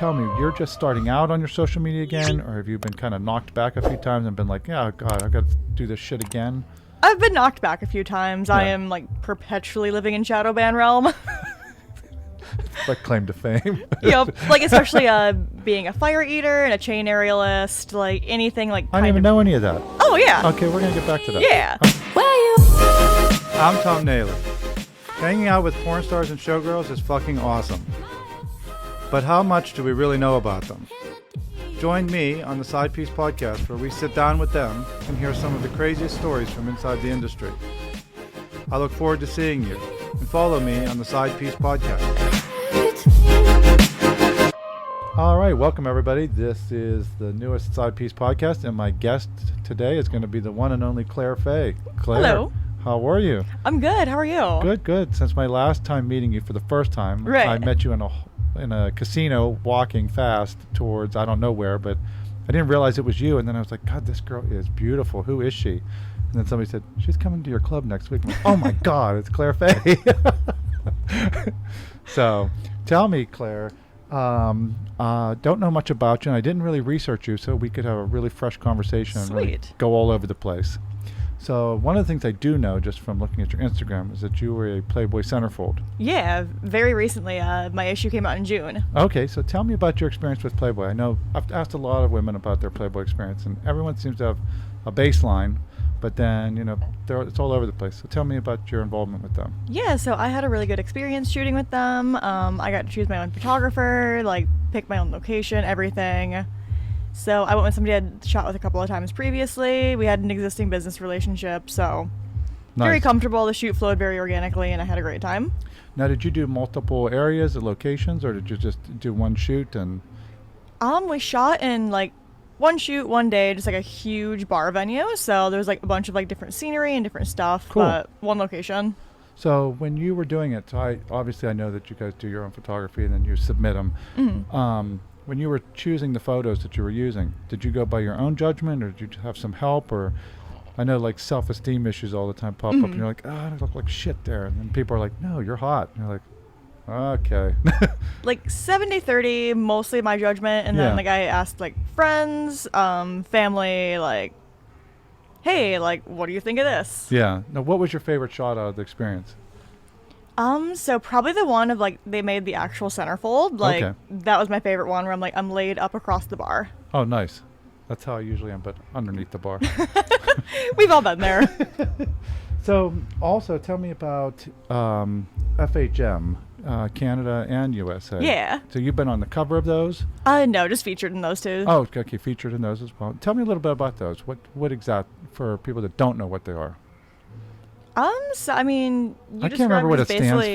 tell me, you're just starting out on your social media again, or have you been kind of knocked back a few times and been like, yeah, God, I've got to do this shit again? I've been knocked back a few times. Yeah. I am like perpetually living in shadow ban realm. Like claim to fame. Yep, like especially being a fire eater and a chain aerialist, like anything like. I don't even know any of that. Oh yeah. Okay, we're gonna get back to that. Yeah. I'm Thom Naylor. Hanging out with porn stars and showgirls is fucking awesome. But how much do we really know about them? Join me on the Side Piece Podcast, where we sit down with them and hear some of the craziest stories from inside the industry. I look forward to seeing you, and follow me on the Side Piece Podcast. All right, welcome everybody. This is the newest Side Piece Podcast, and my guest today is going to be the one and only Faye. Claire, hello. How are you? I'm good. How are you? Good, good. Since my last time meeting you for the first time, right. I met you in a casino walking fast towards I don't know where, but I didn't realize it was you. And then I was like, God, this girl is beautiful. Who is she? And then somebody said, she's coming to your club next week. I'm like, oh my God, it's Faye. So tell me, Claire, don't know much about you, and I didn't really research you, so we could have a really fresh conversation and really go all over the place. So one of the things I do know just from looking at your Instagram is that you were a Playboy centerfold. Yeah, very recently. My issue came out in June. Okay, so tell me about your experience with Playboy. I know I've asked a lot of women about their Playboy experience, and everyone seems to have a baseline, but then, it's all over the place. So tell me about your involvement with them. Yeah, so I had a really good experience shooting with them. I got to choose my own photographer, pick my own location, everything. So I went with somebody I'd shot with a couple of times previously. We had an existing business relationship, so very comfortable. The shoot flowed very organically, and I had a great time. Now, did you do multiple areas or locations, or did you just do one shoot? And we shot in one shoot, one day, just a huge bar venue. So there was a bunch of different scenery and different stuff, cool. But one location. So when you were doing it, I know that you guys do your own photography and then you submit them. Mm-hmm. When you were choosing the photos that you were using, did you go by your own judgment, or did you have some help? Or I know self-esteem issues all the time pop up, and you're like, I look like shit there. And then people are like, no, you're hot. And you're like, okay. 70-30, mostly my judgment. And then I asked friends, family, hey, what do you think of this? Yeah. Now, what was your favorite shot out of the experience? So probably the one of they made the actual centerfold. Okay. That was my favorite one where I'm laid up across the bar. Oh, nice. That's how I usually am, but underneath the bar. We've all been there. So also tell me about FHM, Canada and USA. Yeah. So you've been on the cover of those? No, just featured in those two. Oh, okay, featured in those as well. Tell me a little bit about those. What for people that don't know what they are? So I mean, I can't remember what it stands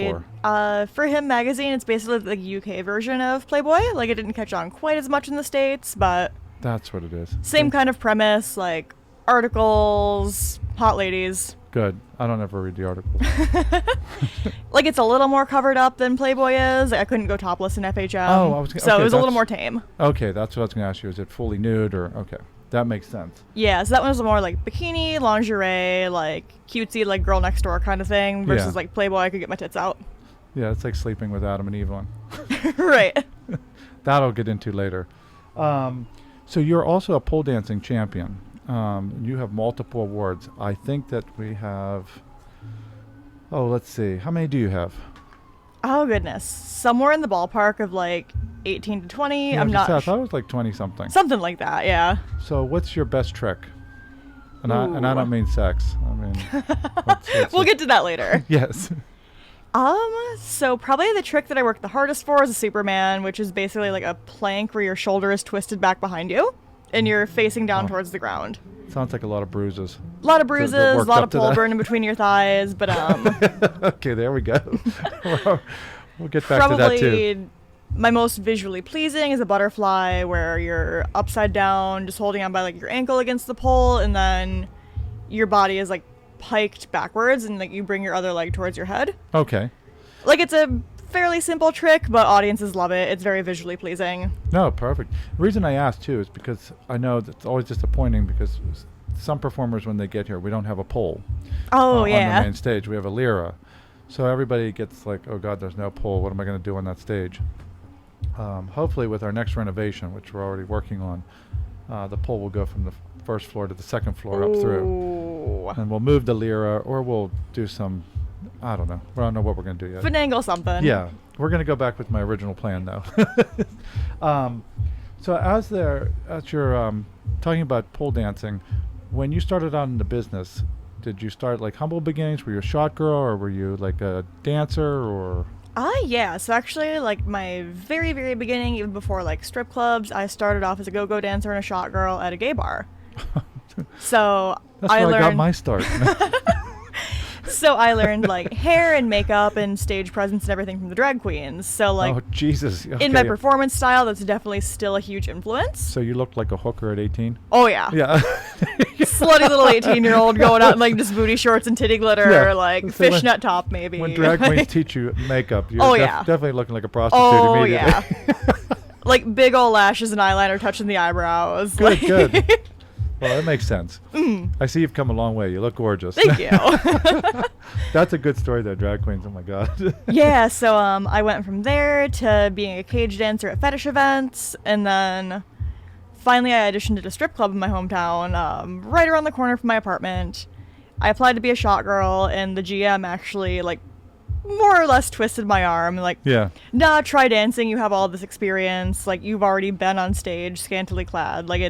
for. For Him magazine, it's basically the UK version of Playboy. It didn't catch on quite as much in the States, but that's what it is. Same kind of premise, articles, hot ladies. Good. I don't ever read the articles. It's a little more covered up than Playboy is. I couldn't go topless in FHM. Oh, so it was a little more tame. Okay, that's what I was going to ask you. Is it fully nude or okay? That makes sense. Yeah, so that one was more bikini, lingerie, cutesy, girl next door kind of thing, versus Playboy, I could get my tits out. Yeah, it's like sleeping with Adam and Eve one. Right. That'll get into later. So you're also a pole dancing champion. You have multiple awards. I think that we have, let's see. How many do you have? Oh, goodness. Somewhere in the ballpark of 18 to 20. Yeah, I'm not I thought it was 20 something. Something like that, yeah. So what's your best trick? And I don't mean sex. I mean, we'll get to that later. Yes. So probably the trick that I work the hardest for is a Superman, which is basically a plank where your shoulder is twisted back behind you and you're facing down towards the ground. Sounds like a lot of bruises. A lot of bruises, a lot of pole burn in between your thighs, but Okay, there we go. We'll get back to that too. My most visually pleasing is a butterfly where you're upside down, just holding on by your ankle against the pole, and then your body is piked backwards, and you bring your other leg towards your head. Okay. It's a fairly simple trick, but audiences love it. It's very visually pleasing. No, perfect. The reason I asked too is because I know that's always disappointing because some performers when they get here, we don't have a pole. Oh, on the main stage. We have a lyra. So everybody gets oh God, there's no pole. What am I going to do on that stage? hopefully with our next renovation, which we're already working on, the pole will go from the first floor to the second floor up through. And we'll move the lira, or we'll do some, I don't know. We don't know what we're going to do yet. Finagle something. Yeah. We're going to go back with my original plan, though. So as you're talking about pole dancing, when you started out in the business, did you start like humble beginnings? Were you a shot girl, or were you like a dancer, or? Yeah. So actually, like my very, very beginning, even before like strip clubs, I started off as a go-go dancer and a shot girl at a gay bar. So That's where I got my start. So I learned like hair and makeup and stage presence and everything from the drag queens. So like, oh Jesus! Okay. In my performance style, that's definitely still a huge influence. So you looked like a hooker at 18? Oh yeah. Yeah. Slutty little 18-year-old going out in like just booty shorts and titty glitter, Yeah. like So fishnet top maybe. When drag queens teach you makeup, you're definitely looking like a prostitute immediately. Yeah. Like big old lashes and eyeliner touching the eyebrows. Good, good. Well, that makes sense. I see you've come a long way. You look gorgeous. Thank you. That's a good story, though, drag queens. Oh, my God. Yeah, so I went from there to being a cage dancer at fetish events, and then finally I auditioned at a strip club in my hometown, right around the corner from my apartment. I applied to be a shot girl, and the GM actually, like, more or less twisted my arm. Like, Yeah. nah, try dancing. You have all this experience. Like, you've already been on stage, scantily clad. Like,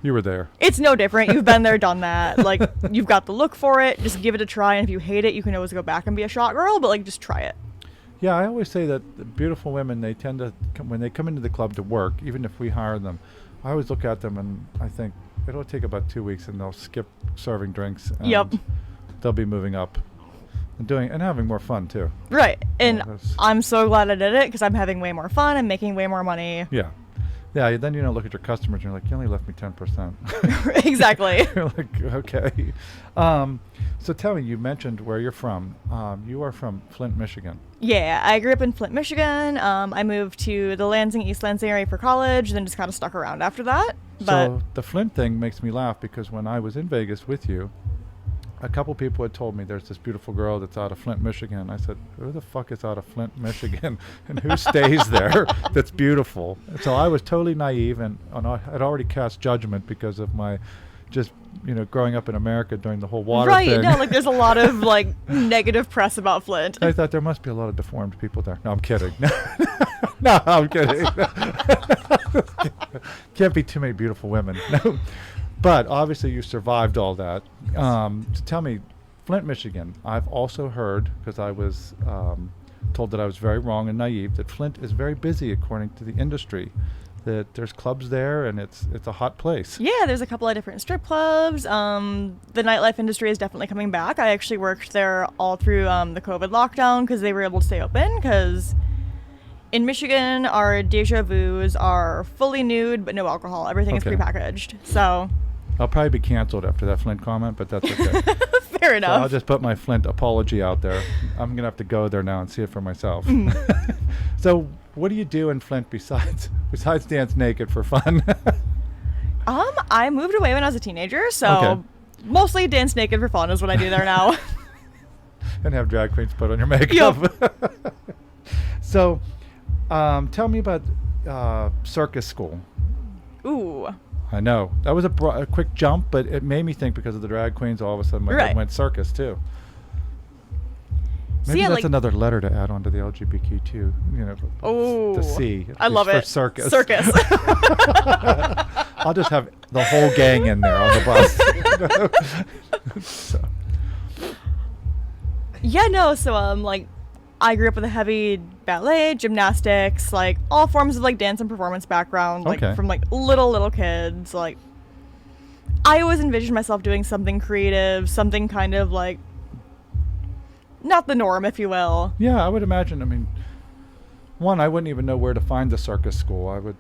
You were there. it's no different. You've been there, done that. Like, you've got the look for it. Just give it a try, and if you hate it, you can always go back and be a shot girl, but, like, just try it. Yeah, I always say that the beautiful women, they tend to, when they come into the club to work, even if we hire them, I always look at them and I think it'll take about 2 weeks and they'll skip serving drinks. And Yep. They'll be moving up and having more fun, too. Right. And that's- I'm so glad I did it because I'm having way more fun. I'm making way more money. Yeah. Yeah, then you don't look at your customers and you're like, you only left me 10%. Exactly. You're like, okay. So tell me, you mentioned where you're from. You are from Flint, Michigan. Yeah, I grew up in Flint, Michigan. I moved to the Lansing, East Lansing area for college, then just kind of stuck around after that. But So the Flint thing makes me laugh because when I was in Vegas with you, a couple people had told me there's this beautiful girl that's out of Flint, Michigan. I said, who the fuck is out of Flint, Michigan? And who stays there that's beautiful? And so I was totally naive and I'd already cast judgment because of my just, growing up in America during the whole water right, thing. no, like there's a lot of like negative press about Flint. I thought there must be a lot of deformed people there. No, I'm kidding. No, I'm kidding. Can't be too many beautiful women. No. But obviously you survived all that. So tell me, Flint, Michigan, I've also heard, because I was told that I was very wrong and naive, that Flint is very busy according to the industry, that there's clubs there and it's a hot place. Yeah, there's a couple of different strip clubs. The nightlife industry is definitely coming back. I actually worked there all through the COVID lockdown because they were able to stay open because in Michigan, our Deja Vus are fully nude but no alcohol. Everything is Okay. prepackaged. So I'll probably be canceled after that Flint comment, but that's okay. fair So enough. I'll just put my Flint apology out there. I'm going to have to go there now and see it for myself. So what do you do in Flint besides dance naked for fun? I moved away when I was a teenager, so Okay. mostly dance naked for fun is what I do there now. And have drag queens put on your makeup. So tell me about circus school. Ooh. I know. That was a quick jump, but it made me think because of the drag queens, all of a sudden my head Right. went circus too. So Maybe yeah, that's like, another letter to add on to the LGBTQ, oh, the C. I love for it. Circus. Circus. I'll just have the whole gang in there on the bus. So, Yeah, no, so like I grew up with a heavy ballet, gymnastics, like all forms of like dance and performance background, like Okay. from like little kids. Like I always envisioned myself doing something creative, something kind of like not the norm, if you will. yeah, I would imagine. I mean, one, I wouldn't even know where to find the circus school.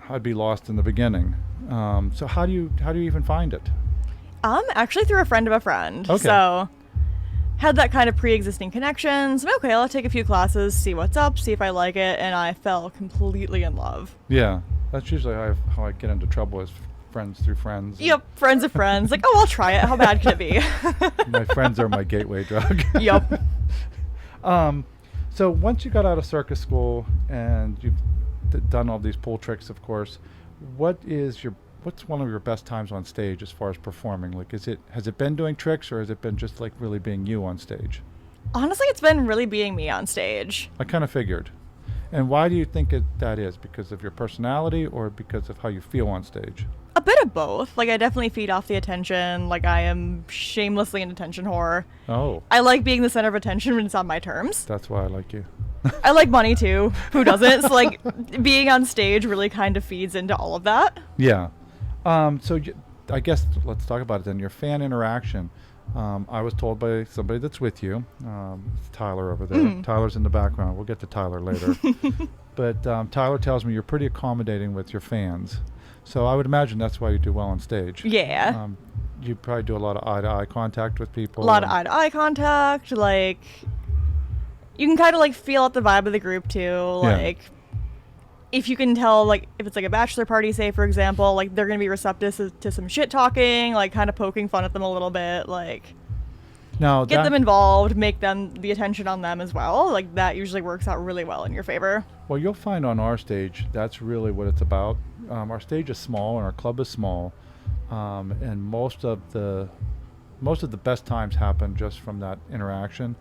I'd be lost in the beginning. So how do you even find it? Actually through a friend of a friend. Okay. So had that kind of pre-existing connections. Okay, I'll take a few classes, see what's up, see if I like it, and I fell completely in love. Yeah, that's usually how I get into trouble is friends through friends. Yep, friends of friends. Like, oh, I'll try it. How bad can it be? My friends are my gateway drug. Yep. So once you got out of circus school and you done all these pool tricks, of course. What's one of your best times on stage as far as performing? Like, has it been doing tricks, or has it been just like really being you on stage? Honestly, it's been really being me on stage. I kind of figured. And why do you think that is? Because of your personality or because of how you feel on stage? A bit of both. Like, I definitely feed off the attention. Like, I am shamelessly an attention whore. Oh. I like being the center of attention when it's on my terms. That's why I like you. I like money too. Who doesn't? So, like, being on stage really kind of feeds into all of that. Yeah. I guess let's talk about it then. Your fan interaction. I was told by somebody that's with you, it's Tyler over there. Tyler's in the background. We'll get to Tyler later. But Tyler tells me you're pretty accommodating with your fans. So I would imagine that's why you do well on stage. Yeah. You probably do a lot of eye-to-eye contact with people. A lot of eye-to-eye contact. Like, you can kind of, like, feel out the vibe of the group, too. Like, if you can tell, like, if it's, like, a bachelor party, say, for example, like, they're going to be receptive to some shit-talking, like, kind of poking fun at them a little bit, like, now get them involved, make them the attention on them as well. Like, that usually works out really well in your favor. Well, you'll find on our stage, that's really what it's about. Our stage is small and our club is small, and most of the best times happen just from that interaction.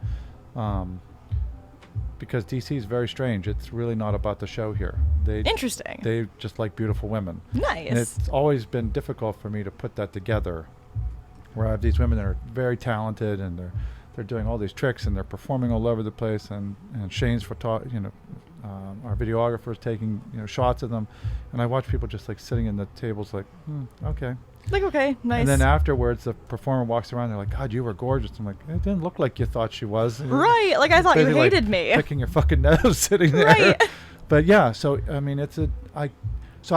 Because DC is very strange. It's really not about the show here. Interesting. They just like beautiful women. Nice. And it's always been difficult for me to put that together, where I have these women that are very talented and they're doing all these tricks and they're performing all over the place, and Shane's our videographer is taking shots of them, and I watch people just like sitting in the tables like, okay. Like, okay, nice. And then afterwards, the performer walks around. They're like, "God, you were gorgeous." I'm like, "It didn't look like you thought she was." Right. Like, I thought you hated me. Picking your fucking nose sitting there. Right. But yeah, so I mean, so I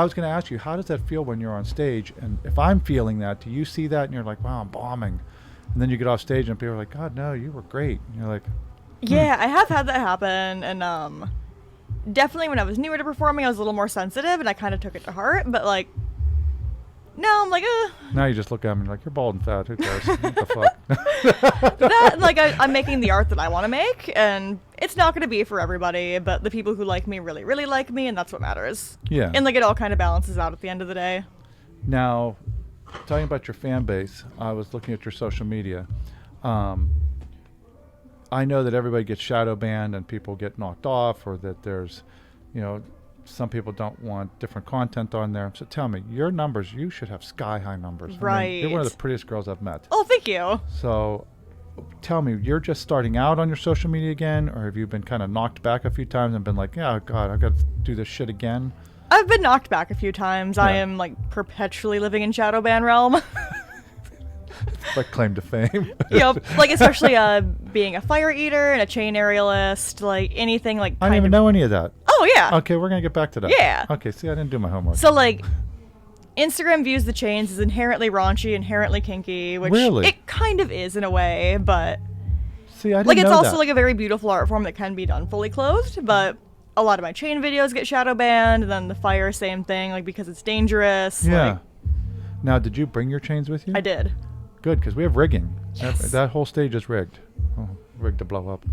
was going to ask you, how does that feel when you're on stage? And if I'm feeling that, do you see that and you're like, "Wow, I'm bombing," and then you get off stage and people are like, "God, no, you were great." And you're like, Yeah, I have had that happen, and definitely when I was newer to performing, I was a little more sensitive, and I kind of took it to heart. But like, now I'm like, now you just look at me and you're like, you're bald and fat. Who cares? What the fuck? Like, I'm making the art that I want to make, and it's not going to be for everybody, but the people who like me really, really like me, and that's what matters. Yeah. And like, it all kind of balances out at the end of the day. Now, talking about your fan base, I was looking at your social media. I know that everybody gets shadow banned and people get knocked off, or that there's, some people don't want different content on there. So tell me, your numbers, you should have sky-high numbers. Right. I mean, you're one of the prettiest girls I've met. Oh, thank you. So tell me, you're just starting out on your social media again, or have you been kind of knocked back a few times and been like, yeah, God, I've got to do this shit again? I've been knocked back a few times. Yeah. I am, like, perpetually living in shadow ban realm. Like claim to fame. Yep. Like, especially being a fire eater and a chain aerialist, like anything like. I didn't even know any of that. Oh yeah. Okay, we're gonna get back to that. Yeah. Okay, see, I didn't do my homework. So like, Instagram views the chains as inherently raunchy, inherently kinky, which really? It kind of is in a way, but. See, I didn't like, it's know also that. like a very beautiful art form that can be done fully clothed, but a lot of my chain videos get shadow banned, and then the fire, same thing, like because it's dangerous. Yeah. Like, now, did you bring your chains with you? I did. Good, because we have rigging. Yes. That whole stage is rigged. Oh, rigged to blow up.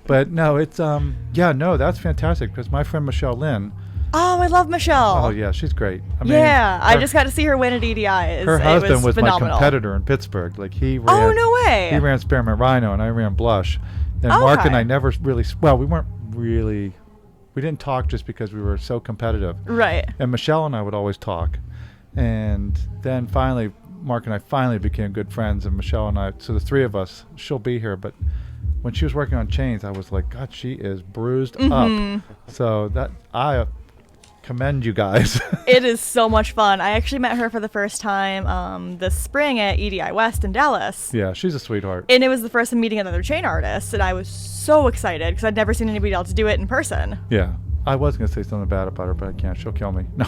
But no, it's that's fantastic, because my friend Michelle Lynn. Oh, I love Michelle. Oh yeah, she's great. I mean, yeah, I just got to see her win at EDI. Her husband was phenomenal. my competitor in Pittsburgh. Like he ran. Oh, no way. He ran Spearmint Rhino and I ran Blush. And Mark and I never really. Well, we didn't talk just because we were so competitive. Right. And Michelle and I would always talk, and then finally, Mark and I finally became good friends. And Michelle and I, so the three of us, she'll be here, but when she was working on chains, I was like, God, she is bruised up. So that I commend you guys. It is so much fun. I actually met her for the first time this spring at EDI West in Dallas. Yeah, she's a sweetheart. And it was the first time meeting another chain artist, and I was so excited because I'd never seen anybody else do it in person. Yeah. I was going to say something bad about her, but I can't. She'll kill me. No.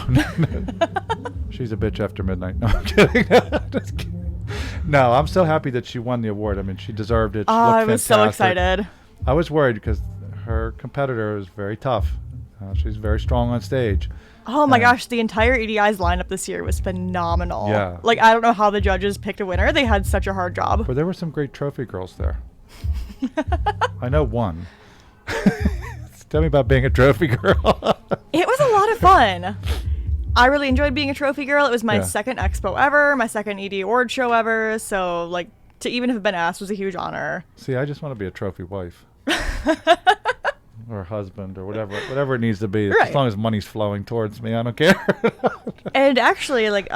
She's a bitch after midnight. No, I'm kidding. Just kidding. No, I'm so happy that she won the award. I mean, she deserved it. She looked I was so excited. I was worried because her competitor is very tough. She's very strong on stage. Oh my gosh, the entire EDI's lineup this year was phenomenal. Yeah. Like, I don't know how the judges picked a winner. They had such a hard job. But there were some great trophy girls there. I know one. Tell me about being a trophy girl. It was a lot of fun. I really enjoyed being a trophy girl. It was my Yeah. second expo ever, my second ED award show ever. So, like, to even have been asked was a huge honor. See, I just want to be a trophy wife. Or husband or whatever it needs to be. Right. As long as money's flowing towards me, I don't care. And actually, like,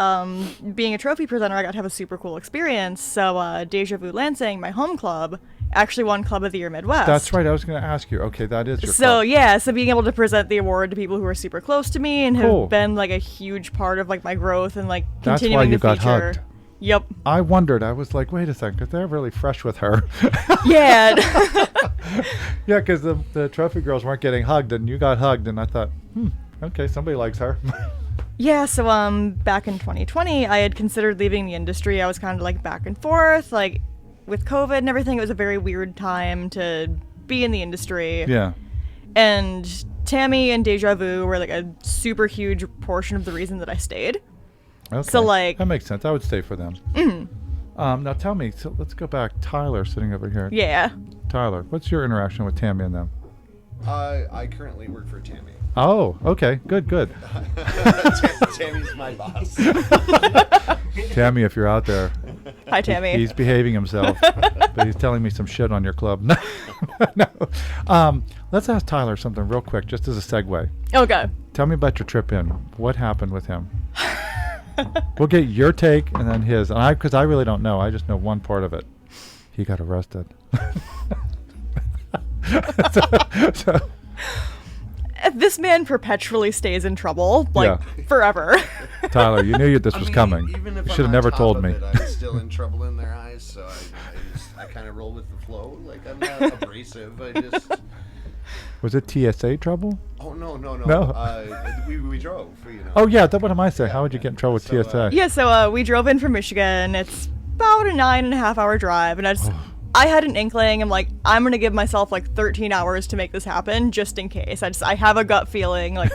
being a trophy presenter, I got to have a super cool experience. So, Deja Vu Lansing, my home club, actually won Club of the Year Midwest. That's right. I was going to ask you. Okay, that is your So club. yeah, so being able to present the award to people who are super close to me and have Cool. been like a huge part of like my grogrowth and like That's why continuing you to got feature. hugged. Yep. I wondered. I was like, wait a second, 'cause they're really fresh with her. Yeah. Yeah, because the trophy girls weren't getting hugged, and you got hugged, and I thought, okay, somebody likes her. Yeah, so back in 2020, I had considered leaving the industry. I was kind of like back and forth, like with COVID and everything. It was a very weird time to be in the industry. Yeah. And Tammy and Deja Vu were like a super huge portion of the reason that I stayed. Okay. So, like- that makes sense. I would stay for them. Now tell me. So let's go back. Tyler sitting over here. Yeah. Tyler, what's your interaction with Tammy and them? I currently work for Tammy. Oh, okay. Good. Tammy's my boss. Tammy, if you're out there, Hi, Tammy. he's behaving himself, but he's telling me some shit on your club. No. Let's ask Tyler something real quick, just as a segue. Okay. Tell me about your trip in. What happened with him? We'll get your take and then his. And because I really don't know. I just know one part of it. He got arrested. so, This man perpetually stays in trouble, like, forever. Tyler, you knew this was coming. Even if You I'm should have on never top told of me. it, I'm still in trouble in their eyes, so I kind of roll with the flow. Like, I'm not abrasive. I just... Was it TSA trouble? Oh, no. No. We drove, Oh, yeah. What am I saying? Yeah, How would you yeah. get in trouble with So, TSA? Yeah, so we drove in from Michigan. It's about a 9.5-hour drive, and I had an inkling. I'm like, I'm gonna give myself like 13 hours to make this happen, just in case. I have a gut feeling like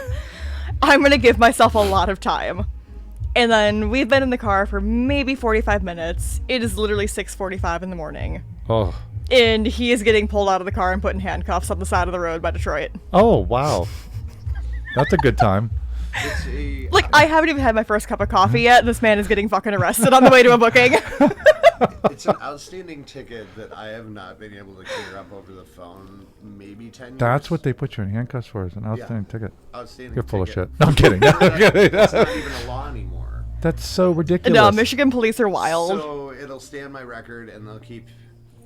I'm gonna give myself a lot of time. And then we've been in the car for maybe 45 minutes. It is literally 6:45 in the morning, Oh. and he is getting pulled out of the car and put in handcuffs on the side of the road by Detroit. Oh, wow. That's a good time. It's a... Like, I haven't even had my first cup of coffee yet. This man is getting fucking arrested on the way to a booking. It's an outstanding ticket that I have not been able to clear up over the phone maybe 10 years. That's what they put you in handcuffs for, is an outstanding ticket. Outstanding You're full of ticket. shit. No, I'm kidding. It's not even a law anymore. That's so ridiculous. No, Michigan police are wild. So it'll stay on my record, and they'll keep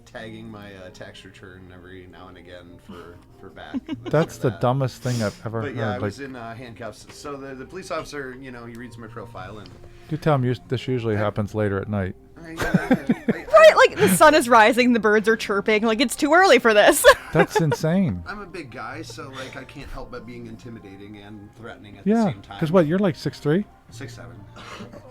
tagging my tax return every now and again for back. That's the that. dumbest thing I've ever But yeah, I heard. was in handcuffs. So the police officer, he reads my profile and. You tell him this usually happens later at night. Right, like the sun is rising, the birds are chirping, like it's too early for this. That's insane. I'm a big guy, so like I can't help but being intimidating and threatening at the Yeah, same time. because what, you're like 6'3"? 6'7".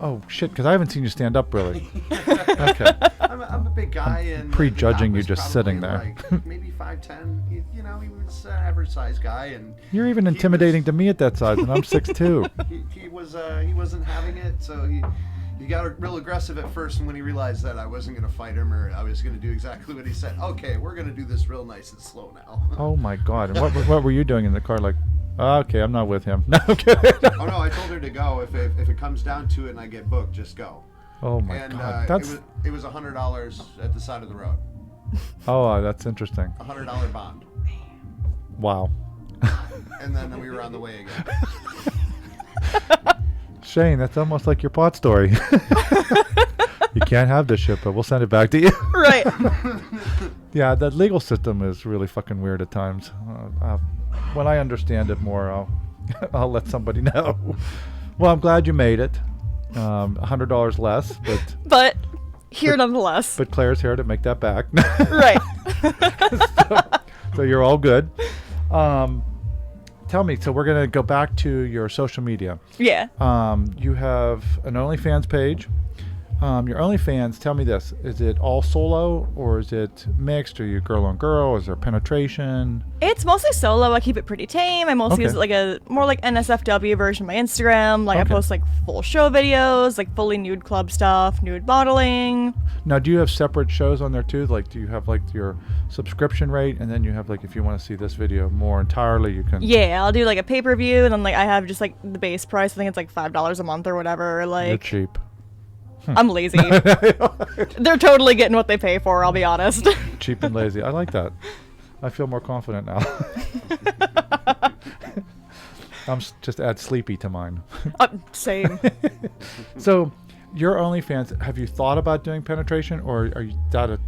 Oh, shit, because I haven't seen you stand up, really. Okay. I'm a big guy, and prejudging the you guy was just sitting probably, there. Like, maybe 5'10". He was an average size guy, and You're even he intimidating was- to me at that size, and I'm 6'2". he wasn't having it, so he got real aggressive at first, and when he realized that I wasn't going to fight him or I was going to do exactly what he said, okay, we're going to do this real nice and slow now. Oh, my God. And what were you doing in the car? Like, okay, I'm not with him. No, I'm kidding. Oh no, I told her to go. If it comes down to it and I get booked, just go. Oh, my And God. That's, it was $100 at the side of the road. that's interesting. $100 bond. Wow. And then we were on the way again. Shane, that's almost like your pot story. You can't have this shit, but we'll send it back to you. Right. Yeah, the legal system is really fucking weird at times. When I understand it more, I'll let somebody know. Well, I'm glad you made it. $100 less, But here nonetheless. but Claire's here to make that back. Right. So you're all good. Tell me, so we're going to go back to your social media. Yeah. You have an OnlyFans page. your OnlyFans, tell me this. Is it all solo or is it mixed? Are you girl on girl? Is there penetration? It's mostly solo. I keep it pretty tame. I mostly use it like a more like NSFW version of my Instagram. Like I post like full show videos, like fully nude club stuff, nude modeling. Now, do you have separate shows on there too? Like, do you have like your subscription rate, and then you have like if you want to see this video more entirely, you can. Yeah, I'll do like a pay-per-view, and then like I have just like the base price. I think it's like $5 a month or whatever. Like You're cheap. I'm lazy. They're totally getting what they pay for. I'll be honest. Cheap and lazy. I like that. I feel more confident now. Just add sleepy to mine. Same. So, your OnlyFans, have you thought about doing penetration, or are you at a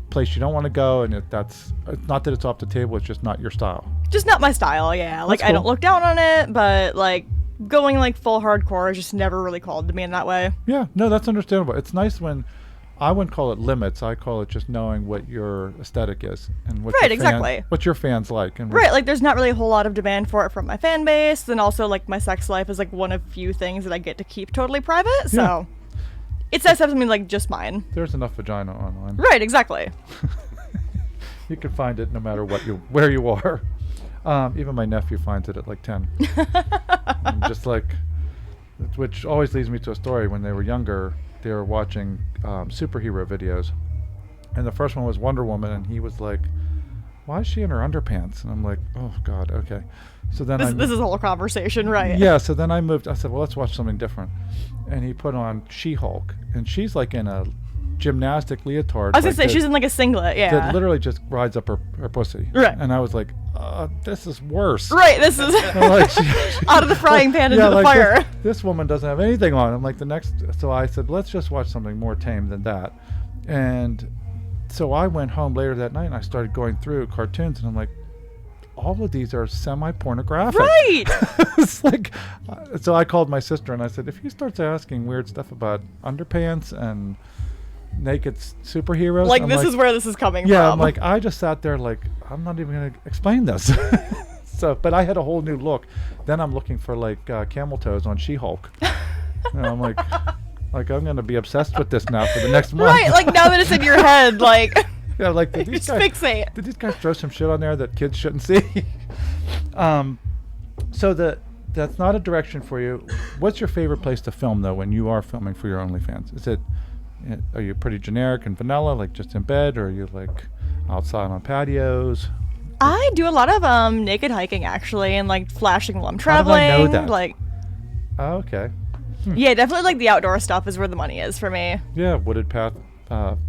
place you don't want to go, and it's not that it's off the table, it's just not your style? Just not my style, yeah. Like, That's I don't cool. look down on it, but, like, going, like, full hardcore is just never really called to me in that way. Yeah, no, that's understandable. It's nice when, I wouldn't call it limits, I call it just knowing what your aesthetic is, and what Right, exactly. what your fans like. And Right, like, there's not really a whole lot of demand for it from my fan base, and also, like, my sex life is, like, one of few things that I get to keep totally private, so... Yeah. It's nice to have something, like, just mine. There's enough vagina online. Right, exactly. You can find it no matter where you are. Even my nephew finds it at like 10. And just like, which always leads me to a story. When they were younger, they were watching superhero videos, and the first one was Wonder Woman, and he was like, "Why is she in her underpants?" And I'm like, "Oh God, okay." So then This is a whole conversation, right? Yeah. So then I moved. I said, "Well, let's watch something different," and he put on She-Hulk, and she's like in a gymnastic leotard. I was gonna say, she's in, like, a singlet, yeah. That literally just rides up her pussy. Right. And I was like, this is worse. Right, this is I'm like, out of the frying pan into the like fire. This woman doesn't have anything on. I'm like, so I said, let's just watch something more tame than that. And so I went home later that night and I started going through cartoons, and I'm like, all of these are semi-pornographic. Right. It's like, so I called my sister and I said, if he starts asking weird stuff about underpants and naked superheroes, Like, I'm this is where this is coming yeah, from. I'm like, I just sat there like, I'm not even going to explain this. So, but I had a whole new look. Then I'm looking for like camel toes on She-Hulk. And I'm like I'm going to be obsessed with this now for the next month. Right, like, now that it's in your head, like, Yeah, like did just fixate. these guys throw some shit on there that kids shouldn't see? So that's not a direction for you. What's your favorite place to film though when you are filming for your OnlyFans? Are you pretty generic and vanilla, like just in bed, or are you like outside on patios? I do a lot of naked hiking, actually, and, like, flashing while I'm How did I traveling. know that? Like, Oh, okay. yeah, definitely, like, the outdoor stuff is where the money is for me. Yeah, wooded path,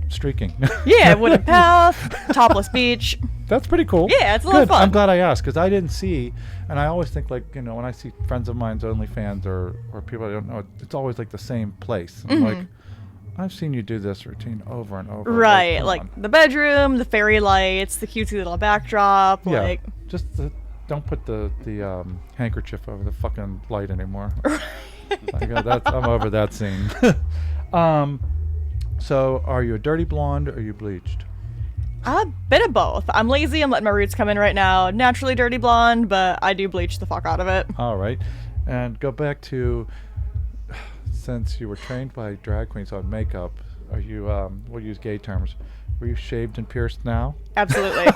streaking. Yeah, wooded path, topless beach. That's pretty cool. Yeah, it's a lot of Good. fun. I'm glad I asked, because I didn't see, and I always think, like, when I see friends of mine's OnlyFans or people I don't know, it's always like the same place. I'm like, I've seen you do this routine over and over. Right, come like on. the bedroom, the fairy lights, the cutesy little backdrop, Yeah, like... just don't put the handkerchief over the fucking light anymore. I'm over that scene. So, are you a dirty blonde or are you bleached? A bit of both. I'm lazy. I'm letting my roots come in right now. Naturally dirty blonde, but I do bleach the fuck out of it. All right, and go back to, since you were trained by drag queens on makeup, are you? We'll use gay terms. Were you shaved and pierced now? Absolutely.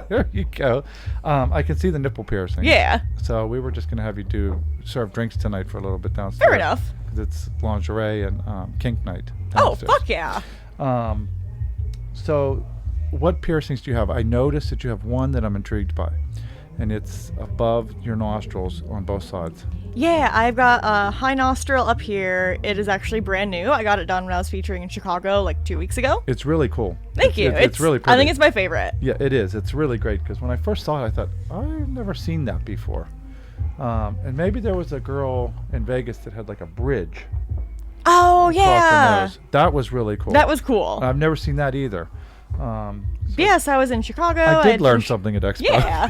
There you go. I can see the nipple piercing. Yeah. So we were just gonna have you serve drinks tonight for a little bit downstairs. Fair enough. 'Cause it's lingerie and kink night. Oh, downstairs. fuck yeah. So, what piercings do you have? I noticed that you have one that I'm intrigued by, and it's above your nostrils on both sides. Yeah, I've got a high nostril up here. It is actually brand new. I got it done when I was featuring in Chicago like 2 weeks ago. It's really cool. Thank you. It's really pretty. I think it's my favorite. Yeah, it is. It's really great because when I first saw it, I thought, I've never seen that before. And maybe there was a girl in Vegas that had like a bridge Oh, across her yeah. nose. That was really cool. That was cool. I've never seen that either. So Yes, I was in Chicago. I did had learn finished- something at Expo. Yeah.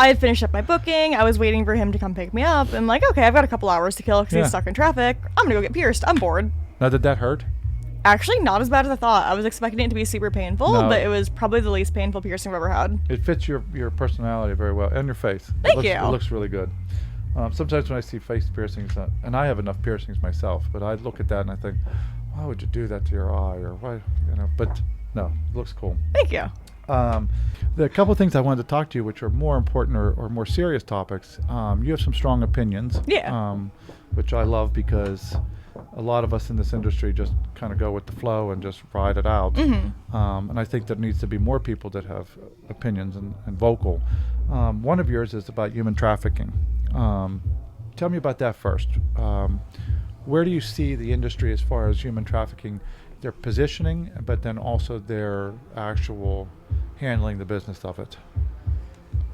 I had finished up my booking. I was waiting for him to come pick me up. And like, okay, I've got a couple hours to kill because Yeah. he's stuck in traffic. I'm going to go get pierced. I'm bored. Now, did that hurt? Actually, not as bad as I thought. I was expecting it to be super painful, No. but it was probably the least painful piercing I've ever had. It fits your personality very well and your face. Thank It you. looks really good. Sometimes when I see face piercings, and I have enough piercings myself, but I look at that and I think, why would you do that to your eye, or why, but no, it looks cool. Thank you. There are a couple of things I wanted to talk to you, which are more important or more serious topics. You have some strong opinions, which I love, because a lot of us in this industry just kind of go with the flow and just ride it out. And I think there needs to be more people that have opinions and vocal. One of yours is about human trafficking. Tell me about that first. Where do you see the industry as far as human trafficking, their positioning, but then also their actual handling the business of it?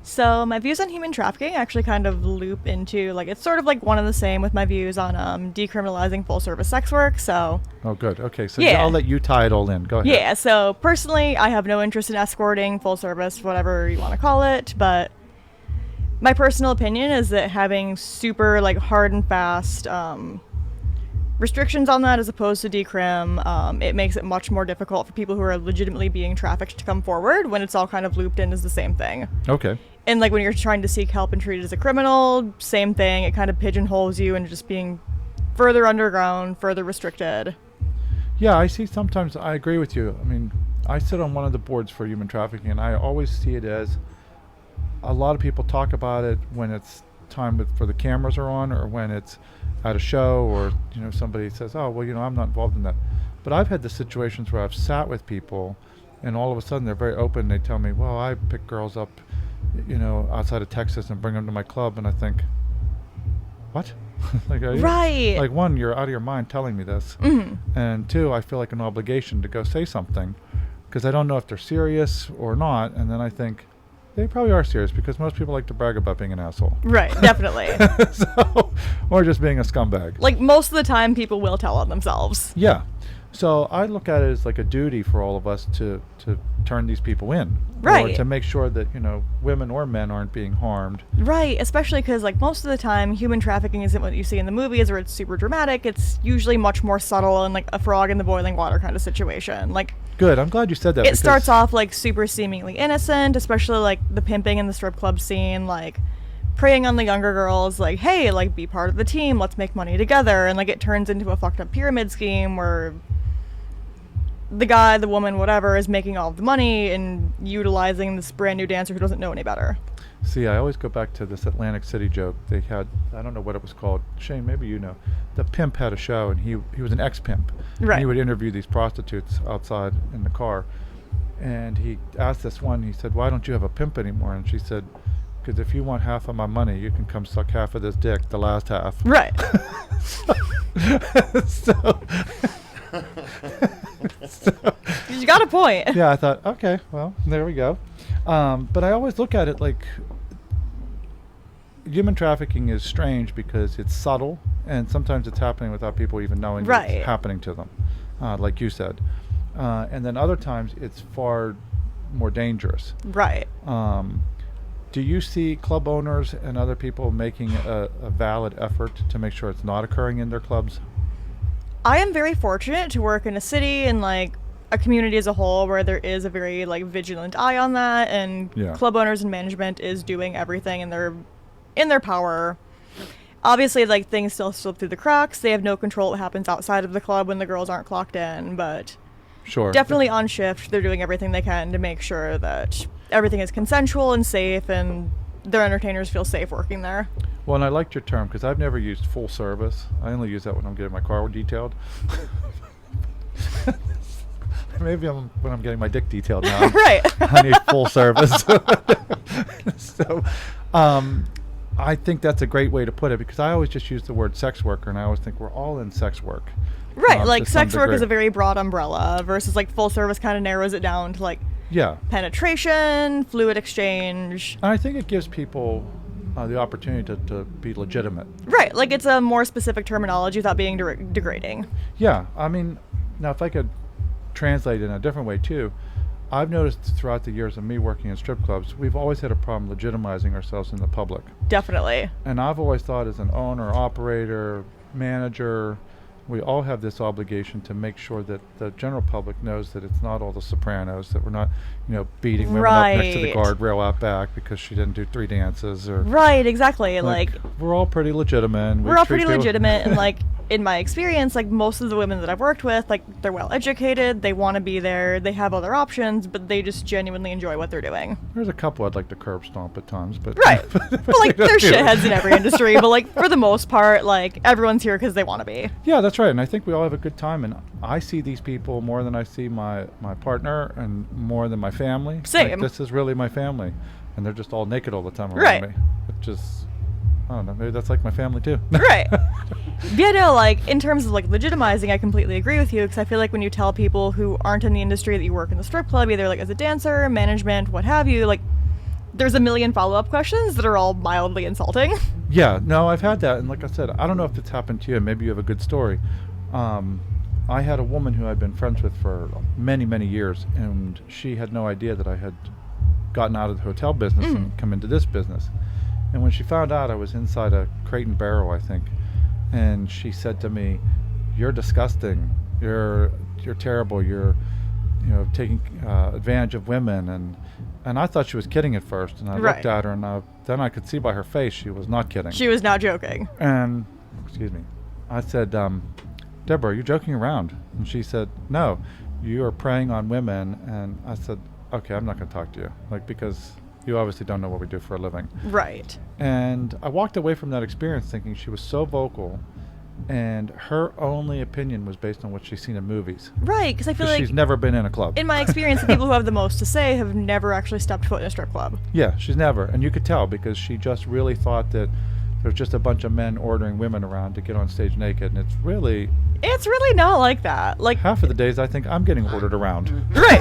So my views on human trafficking actually kind of loop into, like, it's sort of like one and the same with my views on decriminalizing full service sex work. So oh, good. Okay, so yeah. I'll let you tie it all in. Go ahead. Yeah, so personally, I have no interest in escorting, full service, whatever you want to call it, but my personal opinion is that having super, like, hard and fast restrictions on that as opposed to decrim, it makes it much more difficult for people who are legitimately being trafficked to come forward when it's all kind of looped in as the same thing. Okay. And, like, when you're trying to seek help and treat it as a criminal, same thing. It kind of pigeonholes you into just being further underground, further restricted. Yeah, I see. Sometimes I agree with you. I mean, I sit on one of the boards for human trafficking, and I always see it as a lot of people talk about it when it's time for the cameras are on, or when it's at a show, or somebody says, oh, well, I'm not involved in that. But I've had the situations where I've sat with people, and all of a sudden they're very open. They tell me, well, I pick girls up outside of Texas and bring them to my club. And I think, what? Like, right. Like, one, you're out of your mind telling me this. And two, I feel like an obligation to go say something, because I don't know if they're serious or not. And then I think, they probably are serious, because most people like to brag about being an asshole. Right, definitely. Or just being a scumbag. Like, most of the time, people will tell on themselves. Yeah. So I look at it as like a duty for all of us to turn these people in. Right. Or to make sure that, women or men aren't being harmed. Right, especially because, like, most of the time, human trafficking isn't what you see in the movies where it's super dramatic. It's usually much more subtle and, like, a frog in the boiling water kind of situation. Like, good, I'm glad you said that. It starts off, like, super seemingly innocent, especially, like, the pimping in the strip club scene, like, preying on the younger girls, like, hey, like, be part of the team, let's make money together. And, like, it turns into a fucked up pyramid scheme where the guy, the woman, whatever, is making all of the money and utilizing this brand new dancer who doesn't know any better. See, I always go back to this Atlantic City joke. They had, I don't know what it was called. Shane, maybe you know. The pimp had a show, and he was an ex-pimp. Right. And he would interview these prostitutes outside in the car. And he asked this one, he said, why don't you have a pimp anymore? And she said, because if you want half of my money, you can come suck half of this dick, the last half. Right. So You got a point. yeah, I thought, okay, well, there we go. But I always look at it like human trafficking is strange because it's subtle, and sometimes it's happening without people even knowing that it's happening to them, like you said. And then other times it's far more dangerous. Right. Do you see club owners and other people making a valid effort to make sure it's not occurring in their clubs? I am very fortunate to work in a city and, like, a community as a whole where there is a very, like, vigilant eye on that, and club owners and management is doing everything in their power. Obviously, like, things still slip through the cracks. They have no control what happens outside of the club when the girls aren't clocked in, but sure, definitely on shift, they're doing everything they can to make sure that everything is consensual and safe, and their entertainers feel safe working there. Well, and I liked your term, because I've never used full service. I only use that when I'm getting my car detailed. Maybe when I'm getting my dick detailed now. Right. I need full service. So, I think that's a great way to put it, because I always just use the word sex worker, and I always think we're all in sex work. Right, like sex work is a very broad umbrella versus, like, full service kind of narrows it down to, like, penetration, fluid exchange. And I think it gives people the opportunity to be legitimate. Right, like, it's a more specific terminology without being degrading. Yeah, I mean, now if I could translate it in a different way too, I've noticed throughout the years of me working in strip clubs, we've always had a problem legitimizing ourselves in the public. Definitely. And I've always thought, as an owner, operator, manager, we all have this obligation to make sure that the general public knows that it's not all the Sopranos, that we're not, beating women up next to the guardrail out back because she didn't do 3 dances. Or right, exactly. Like we're all pretty legitimate. We're all pretty legitimate, and, like, in my experience, like most of the women that I've worked with, like they're well educated, they want to be there, they have other options, but they just genuinely enjoy what they're doing. There's a couple I'd like to curb stomp at times, but Right. But like there's shitheads in every industry, but like for the most part, like everyone's here because they want to be. Yeah, that's right. And I think we all have a good time. And I see these people more than I see my partner and more than my family. Same. Like, this is really my family. And they're just all naked all the time around Right. me. Which is, I don't know, maybe that's like my family too. Right. Yeah, no, like in terms of like legitimizing, I completely agree with you, because I feel like when you tell people who aren't in the industry that you work in the strip club, either like as a dancer, management, what have you, like there's a million follow-up questions that are all mildly insulting. Yeah, no, I've had that. And like I said, I don't know if it's happened to you. Maybe you have a good story. I had a woman who I'd been friends with for many, many years, and she had no idea that I had gotten out of the hotel business and come into this business. And when she found out, I was inside a crate and barrel, I think, and she said to me, "You're disgusting. You're terrible. You're, taking advantage of women." And I thought she was kidding at first, and I looked at her, and then I could see by her face she was not kidding. She was not joking. And, excuse me, I said, "Deborah, are you joking around?" And she said, "No, you are preying on women." And I said, "Okay, I'm not going to talk to you, because you obviously don't know what we do for a living." Right. And I walked away from that experience thinking she was so vocal, and her only opinion was based on what she's seen in movies. Right, because I feel like she's never been in a club. in my experience, the people who have the most to say have never actually stepped foot in a strip club. Yeah, she's never. And you could tell because she just really thought that there's just a bunch of men ordering women around to get on stage naked. And it's really not like that. Like half of the days I think I'm getting ordered around. Right.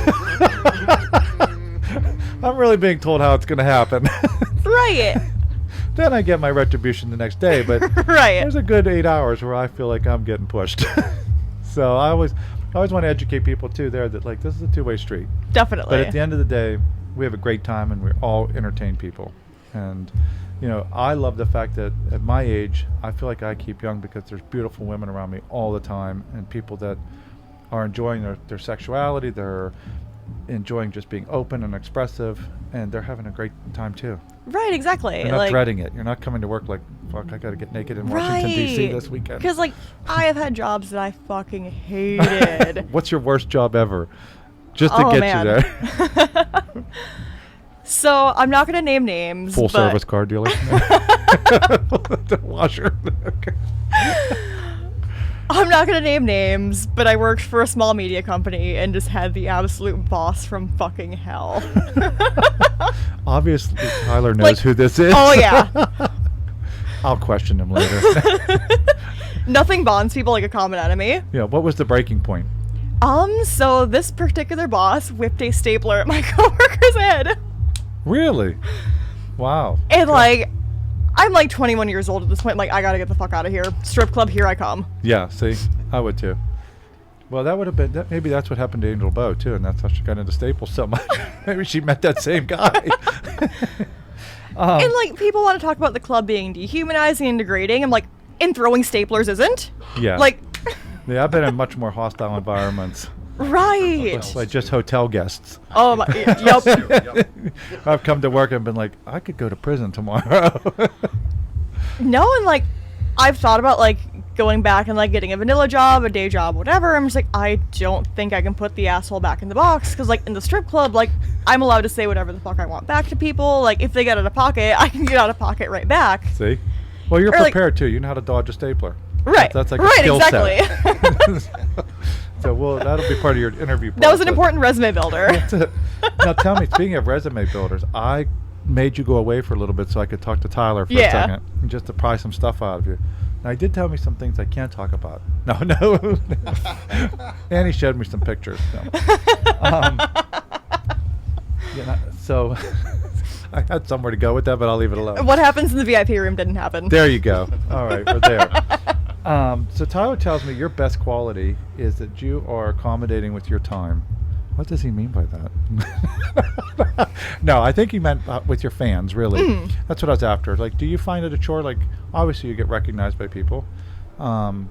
I'm really being told how it's going to happen. Right. Then I get my retribution the next day, but Right. there's a good 8 hours where I feel like I'm getting pushed. So I always want to educate people too there that like this is a two-way street. Definitely. But at the end of the day, we have a great time and we all entertain people. And I love the fact that at my age, I feel like I keep young because there's beautiful women around me all the time and people that are enjoying their sexuality, they're enjoying just being open and expressive, and they're having a great time too. Right, exactly. You're not dreading it. You're not coming to work like, fuck, I gotta get naked in Washington, D.C. this weekend. Because, like, I have had jobs that I fucking hated. What's your worst job ever? Just to get you there. So, I'm not going to name names. Full service car dealer? The washer? Okay. I'm not going to name names, but I worked for a small media company and just had the absolute boss from fucking hell. Obviously, Tyler knows who this is. Oh, yeah. I'll question him later. Nothing bonds people like a common enemy. Yeah, what was the breaking point? So this particular boss whipped a stapler at my coworker's head. Really? Wow. And, I'm 21 years old at this point. I gotta get the fuck out of here. Strip club, here I come. Yeah, see? I would too. Well, that would have been, maybe that's what happened to Angel Bow too, and that's how she got into Staples so much. Maybe she met that same guy. And, people want to talk about the club being dehumanizing and degrading. I'm like, and throwing staplers isn't? Yeah. Yeah, I've been in much more hostile environments. Right. Like just hotel guests. Oh, my, yep. I've come to work and been like, I could go to prison tomorrow. No, and, I've thought about, going back and, getting a vanilla job, a day job, whatever. I'm just like, I don't think I can put the asshole back in the box. Because, in the strip club, I'm allowed to say whatever the fuck I want back to people. If they get out of pocket, I can get out of pocket right back. See? Well, you're prepared, too. You know how to dodge a stapler. Right. That's like a skill exactly. set. So, that'll be part of your interview process. That was an important resume builder. Now, tell me, speaking of resume builders, I made you go away for a little bit so I could talk to Tyler for a second, just to pry some stuff out of you. Now, he did tell me some things I can't talk about. No. And he showed me some pictures. So, I had somewhere to go with that, but I'll leave it alone. What happens in the VIP room didn't happen. There you go. All right, we're there. So Tyler tells me your best quality is that you are accommodating with your time. What does he mean by that? No, I think he meant with your fans, really. That's what I was after. Do you find it a chore? Obviously you get recognized by people. Do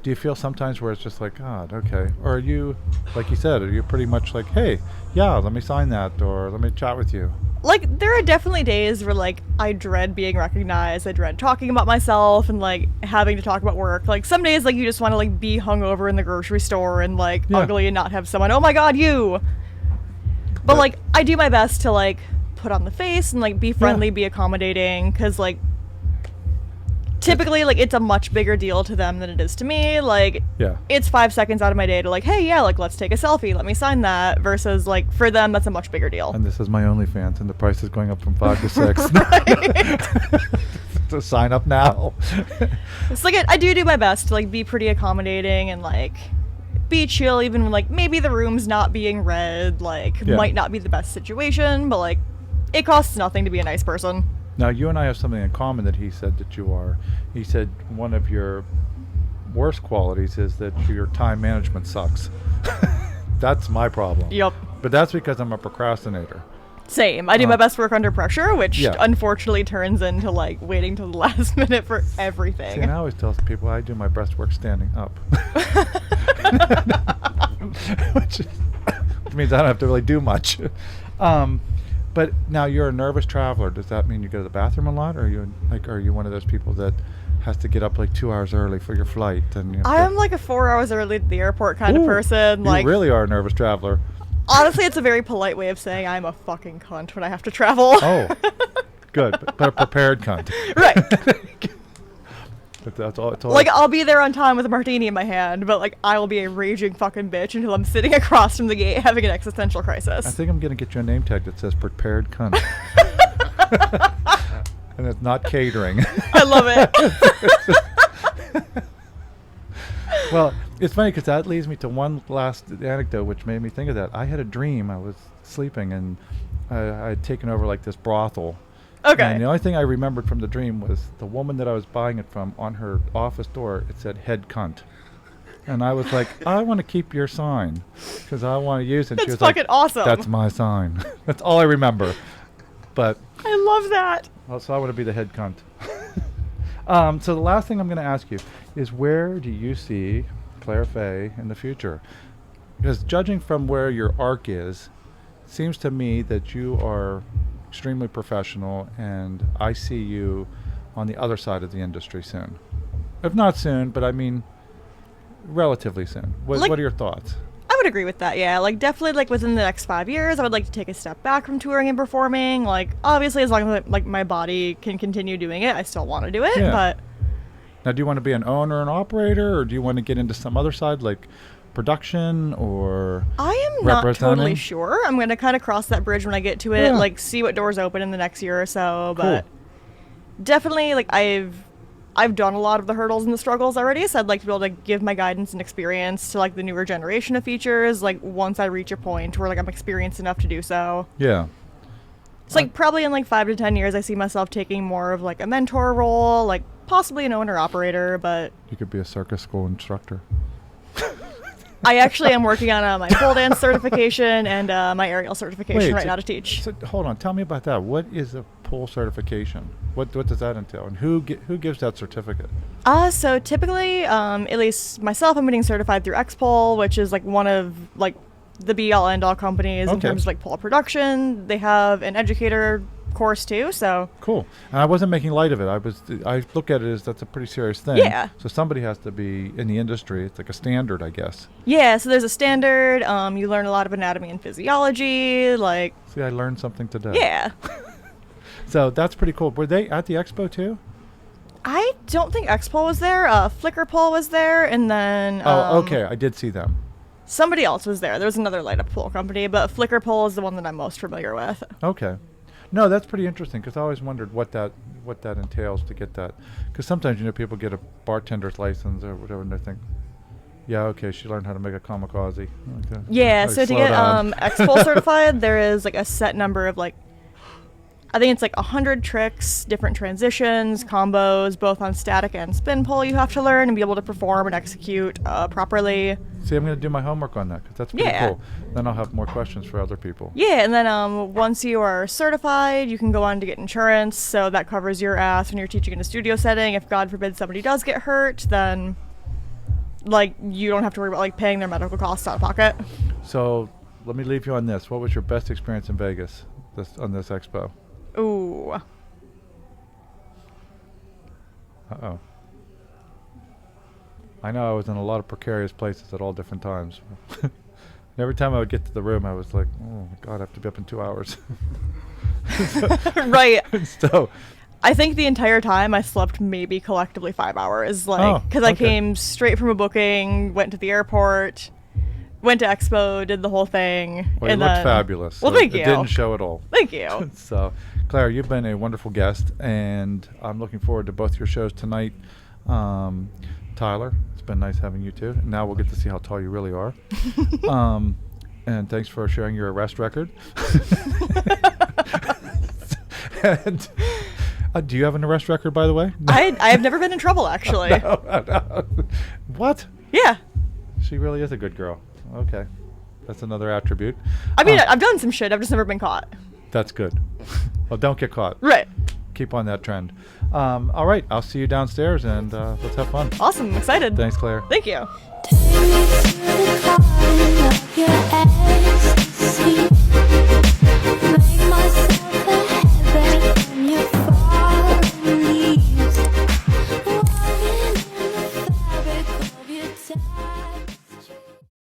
you feel sometimes where it's just God, okay. Or are you, like you said, are you pretty much hey, yeah, let me sign that, or let me chat with you? Like, there are definitely days where, like, I dread being recognized. I dread talking about myself and, like, having to talk about work. Like, some days, like, you just want to, like, be hungover in the grocery store and, like, ugly and not have someone, oh my god, you! But, like, I do my best to, like, put on the face and, like, be friendly, be accommodating, because, like, typically, like, it's a much bigger deal to them than it is to me. Like, it's 5 seconds out of my day to, like, hey, yeah, like, let's take a selfie. Let me sign that. Versus, like, for them, that's a much bigger deal. And this is my OnlyFans, and the price is going up from 5 to 6. So sign up now. It's like, I do my best to, like, be pretty accommodating and, like, be chill, even when, like, maybe the room's not being read. Like, might not be the best situation, but, like, it costs nothing to be a nice person. Now, you and I have something in common that he said that you are. He said one of your worst qualities is that your time management sucks. That's my problem. Yep. But that's because I'm a procrastinator. Same. I do my best work under pressure, which Yeah. unfortunately turns into, like, waiting till the last minute for everything. See, and I always tell people I do my best work standing up. which means I don't have to really do much. But now you're a nervous traveler. Does that mean you go to the bathroom a lot, or are you one of those people that has to get up like 2 hours early for your flight? And I'm like a 4 hours early at the airport kind of person. You Like, really are a nervous traveler. honestly, it's a very polite way of saying I'm a fucking cunt when I have to travel. Oh, good, but a prepared cunt. Right. But that's all. It's all Like, I'll be there on time with a martini in my hand, but, like, I will be a raging fucking bitch until I'm sitting across from the gate having an existential crisis. I think I'm gonna get you a name tag that says prepared cunt. And it's not catering. I love it. Well, it's funny because that leads me to one last anecdote which made me think of that. I had a dream. I was sleeping and I had taken over like this brothel. Okay. And the only thing I remembered from the dream was the woman that I was buying it from, on her office door, it said head cunt. And I was like, I want to keep your sign because I want to use it. That's She was fucking like, awesome. That's my sign. That's all I remember. But I love that. so I want to be the head cunt. So the last thing I'm going to ask you is, where do you see Claire Faye in the future? Because judging from where your arc is, it seems to me that you are extremely professional, and I see you on the other side of the industry soon. If not soon, but I mean relatively soon. What are your thoughts? I would agree with that, yeah. Like, definitely, like, within the next 5 years, I would like to take a step back from touring and performing. Like, obviously, as long as, like, my body can continue doing it, I still want to do it, but... Now, do you want to be an owner and operator, or do you want to get into some other side, like production or I am not totally representing? sure. I'm going to kind of cross that bridge when I get to it, like, see what doors open in the next year or so, but definitely, like, I've done a lot of the hurdles and the struggles already, so I'd like to be able to give my guidance and experience to, like, the newer generation of features, like, once I reach a point where, like, I'm experienced enough to do so. Yeah. It's like probably in like 5 to 10 years I see myself taking more of like a mentor role, like possibly an owner operator, but You could be a circus school instructor. I actually am working on my pole dance certification and my aerial certification right now to teach. So hold on, tell me about that. What is a pole certification? What does that entail, and who gives that certificate? So typically, at least myself, I'm getting certified through X-Pole, which is like one of like the be-all end-all companies in terms of like pole production. They have an educator course too, so Cool. And I wasn't making light of it. I look at it as that's a pretty serious thing. Yeah. So somebody has to be in the industry. It's like a standard, I guess. yeah, so there's a standard. You learn a lot of anatomy and physiology, like See, I learned something today. yeah. So that's pretty cool. Were they at the expo too? I don't think X-Pole was there. Flicker Pole was there, and then Okay. I did see them. somebody else was there. There was another light up pole company, but Flicker Pole is the one that I'm most familiar with. Okay. No, that's pretty interesting because I always wondered what that entails to get that. Because sometimes people get a bartender's license or whatever, and they think, yeah, okay, she learned how to make a kamikaze. Okay. Yeah, Like, so to slow get down. X-Pole certified, there is like a set number of like, I think it's like 100 tricks, different transitions, combos, both on static and spin pole you have to learn and be able to perform and execute properly. See, I'm going to do my homework on that because that's pretty Yeah. cool. Then I'll have more questions for other people. Yeah, and then once you are certified, you can go on to get insurance, so that covers your ass when you're teaching in a studio setting. If God forbid somebody does get hurt, then like you don't have to worry about like paying their medical costs out of pocket. So let me leave you on this. What was your best experience in Vegas? this expo? Ooh. Uh-oh. I know I was in a lot of precarious places at all different times. And every time I would get to the room, I was like, oh my God, I have to be up in 2 hours. Right. So, I think the entire time I slept maybe collectively 5 hours, like, because I came straight from a booking, went to the airport, went to Expo, did the whole thing. well, and you looked then, fabulous. Well, so thank you. It didn't show at all. Thank you. So, Claire, you've been a wonderful guest, and I'm looking forward to both your shows tonight. Tyler, it's been nice having you too. Now we'll get to see how tall you really are. And thanks for sharing your arrest record. And, do you have an arrest record, by the way? I have never been in trouble, actually. No. What? Yeah. She really is a good girl. Okay. That's another attribute. I mean, I've done some shit. I've just never been caught. That's good. Well, don't get caught. Right. Keep on that trend. All right. I'll see you downstairs, and let's have fun. Awesome. I'm excited. Thanks, Claire. Thank you. Take me to the garden of your ex.